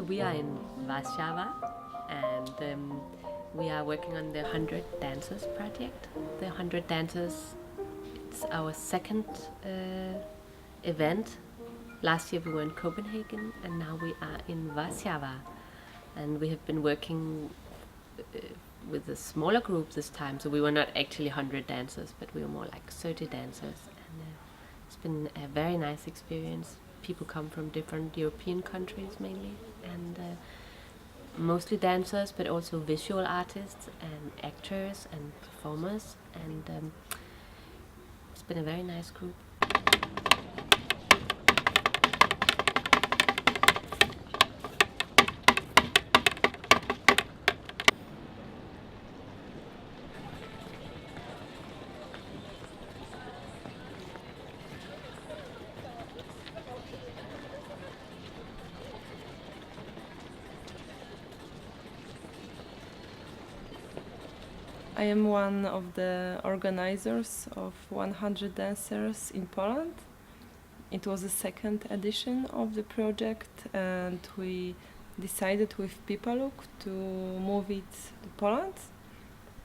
So we are in Warsaw, and we are working on the 100 Dancers project. The 100 Dancers, it's our second event. Last year we were in Copenhagen, and now we are in Warsaw. And we have been working with a smaller group this time, so we were not actually 100 dancers, but we were more like 30 dancers. And it's been a very nice experience. People come from different European countries mainly, and mostly dancers, but also visual artists and actors and performers, and it's been a very nice group. I am one of the organizers of 100 Dancers in Poland. It was the second edition of the project, and we decided with Pipaluk to move it to Poland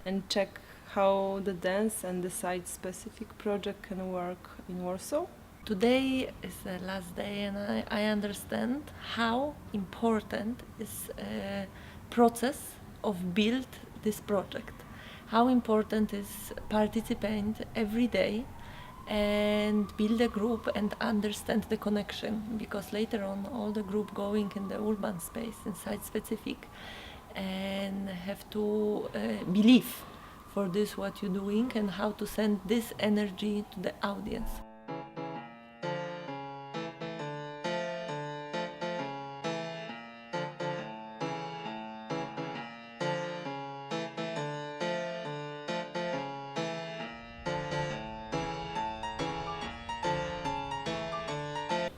and check how the dance and the site-specific project can work in Warsaw. Today is the last day, and I understand how important is a process of build this project. How important is participate every day and build a group and understand the connection, because later on all the group going in the urban space in site specific and have to believe for this what you're doing and how to send this energy to the audience.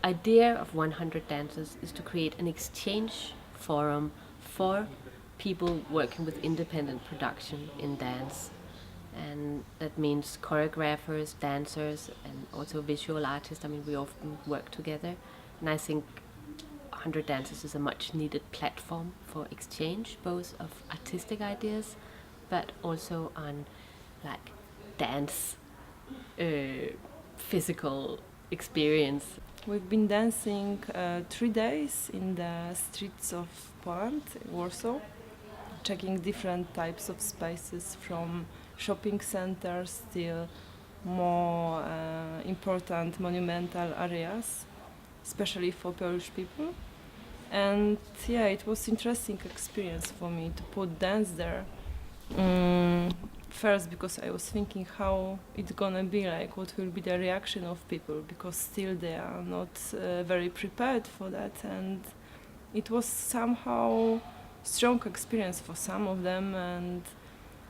Idea of 100 Dancers is to create an exchange forum for people working with independent production in dance, and that means choreographers, dancers, and also visual artists. I mean, we often work together, and I think 100 Dancers is a much needed platform for exchange, both of artistic ideas but also on like dance physical experience. We've been dancing 3 days in the streets of Poland, Warsaw, checking different types of spaces, from shopping centers till more important monumental areas, especially for Polish people. And yeah, it was interesting experience for me to put dance there. First, because I was thinking how it's gonna be like, what will be the reaction of people, because still they are not very prepared for that, and it was somehow strong experience for some of them, and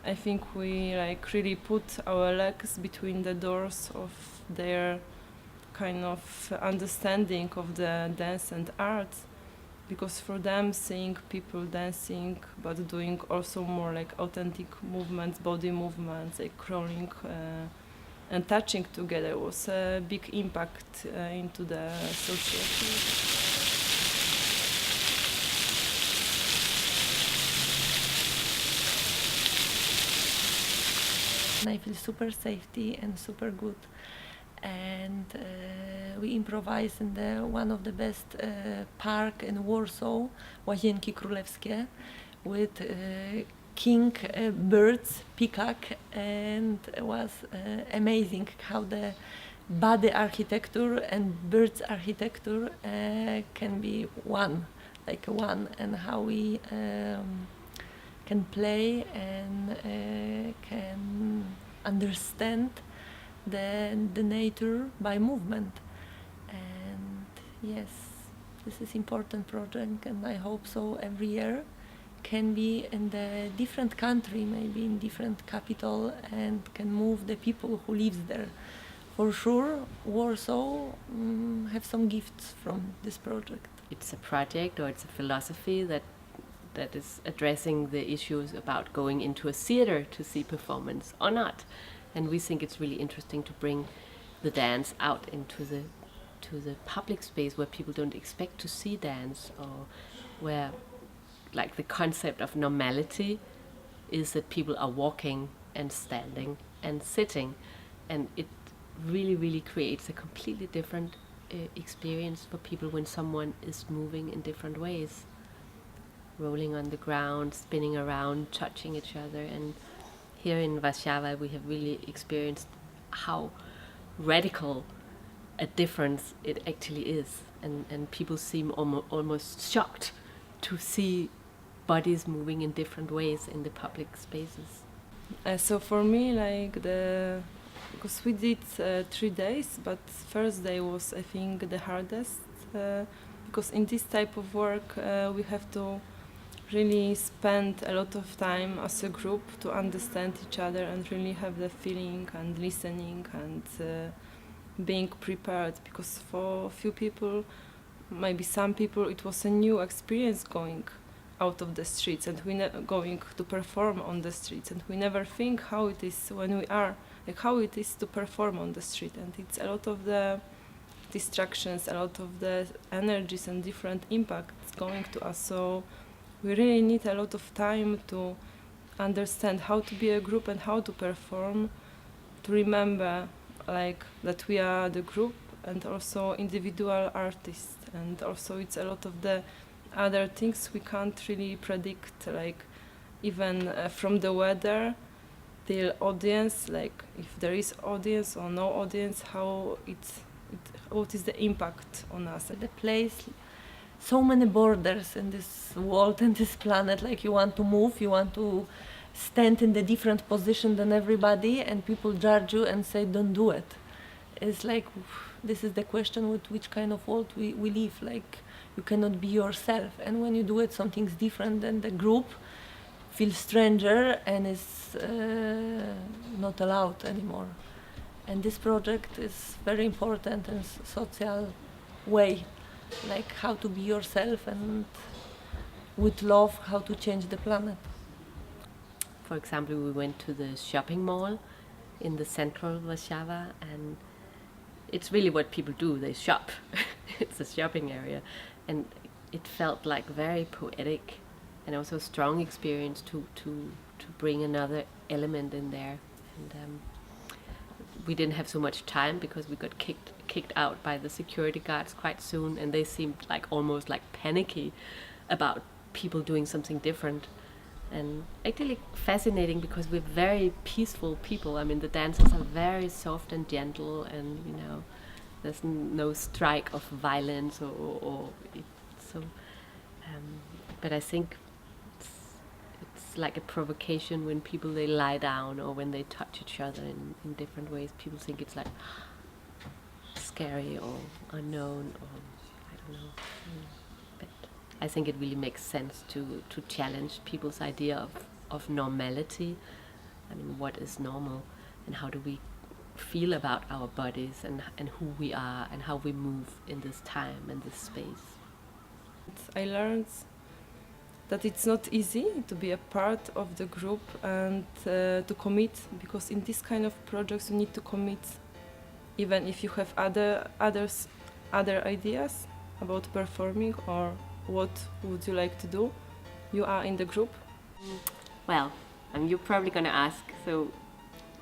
I think we like really put our legs between the doors of their kind of understanding of the dance and art. Because for them, seeing people dancing but doing also more like authentic movements, body movements, like crawling and touching together was a big impact into the society. I feel super safety and super good. And we improvise in the one of the best park in Warsaw, Łazienki Królewskie, with king birds, peacock, and it was amazing how the body architecture and birds architecture can be one, and how we can play and can understand the nature by movement. And yes, this is important project, and I hope so every year can be in the different country, maybe in different capital, and can move the people who lives there. For sure, Warsaw have some gifts from this project. It's a project, or it's a philosophy that is addressing the issues about going into a theater to see performance or not. And we think it's really interesting to bring the dance out into the public space where people don't expect to see dance, or where like the concept of normality is that people are walking and standing and sitting, and it really creates a completely different experience for people when someone is moving in different ways, rolling on the ground, spinning around, touching each other. And here in Warsaw we have really experienced how radical a difference it actually is, and people seem almost shocked to see bodies moving in different ways in the public spaces. So for me, because we did 3 days, but first day was, I think, the hardest, because in this type of work we have to really spend a lot of time as a group to understand each other and really have the feeling and listening and being prepared, because for a few people, maybe some people, it was a new experience going out of the streets and going to perform on the streets, and we never think how it is when we are, like how it is to perform on the street, and it's a lot of the distractions, a lot of the energies and different impacts going to us. So we really need a lot of time to understand how to be a group and how to perform, to remember like that we are the group and also individual artists, and also it's a lot of the other things we can't really predict, like even from the weather till audience, like if there is audience or no audience, what is the impact on us. The place, so many borders in this world and this planet, like you want to move, you want to stand in the different position than everybody, and people judge you and say don't do it. It's like, this is the question with which kind of world we live, like you cannot be yourself, and when you do it something's different, then the group feels stranger and is not allowed anymore. And this project is very important in social way, like how to be yourself and with love how to change the planet. For example, we went to the shopping mall in the central Warsaw, and it's really what people do, they shop. It's a shopping area, and it felt like very poetic and also a strong experience to bring another element in there. And we didn't have so much time because we got kicked out by the security guards quite soon, and they seemed like almost like panicky about people doing something different. And actually fascinating because we're very peaceful people. I mean, the dancers are very soft and gentle, and you know, there's no strike of violence or so. But I think it's like a provocation when people they lie down or when they touch each other in different ways. People think it's like scary or unknown, or I don't know. But I think it really makes sense to challenge people's idea of normality. I mean, what is normal, and how do we feel about our bodies and who we are and how we move in this time and this space. I learned that it's not easy to be a part of the group and to commit, because in this kind of projects you need to commit, even if you have other ideas about performing or what would you like to do, you are in the group. Well, you're probably going to ask, so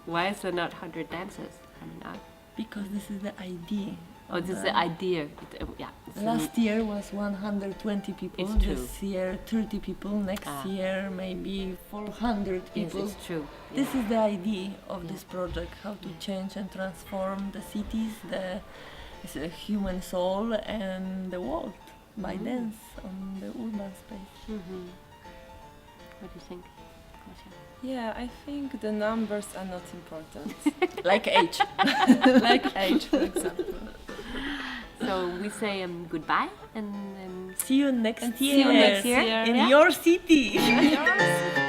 why is there not 100 dancers coming out? Because this is the idea. Oh, this is the idea. Yeah. Last year was 120 people. It's true. This year 30 people. Next year maybe 400 people. Yes, it's true. This is the idea of this project: how to change and transform the cities, the human soul, and the world by dance on the urban space. Mm-hmm. What do you think, Kasia? Yeah, I think the numbers are not important. Like age. Like age, for example. So we say goodbye and see you next year. See you next year in your city. Yours.